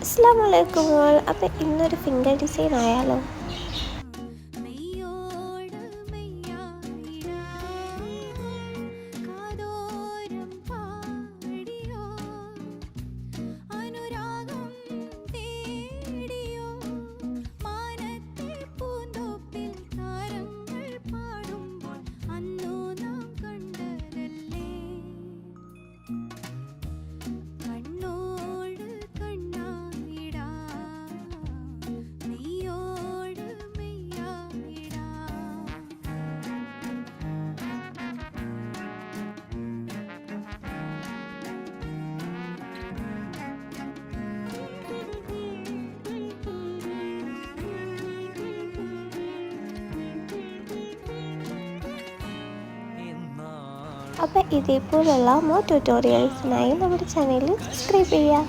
അസ്സലാമു അലൈക്കും ഓൾ. അപ്പോൾ ഇന്നൊരു ഫിംഗർ ഡിസൈൻ ആയാലോ? അപ്പോൾ ഇതേപോലുള്ള മോർ ട്യൂട്ടോറിയൽസിനായി നമ്മുടെ ചാനൽ സബ്സ്ക്രൈബ് ചെയ്യുക.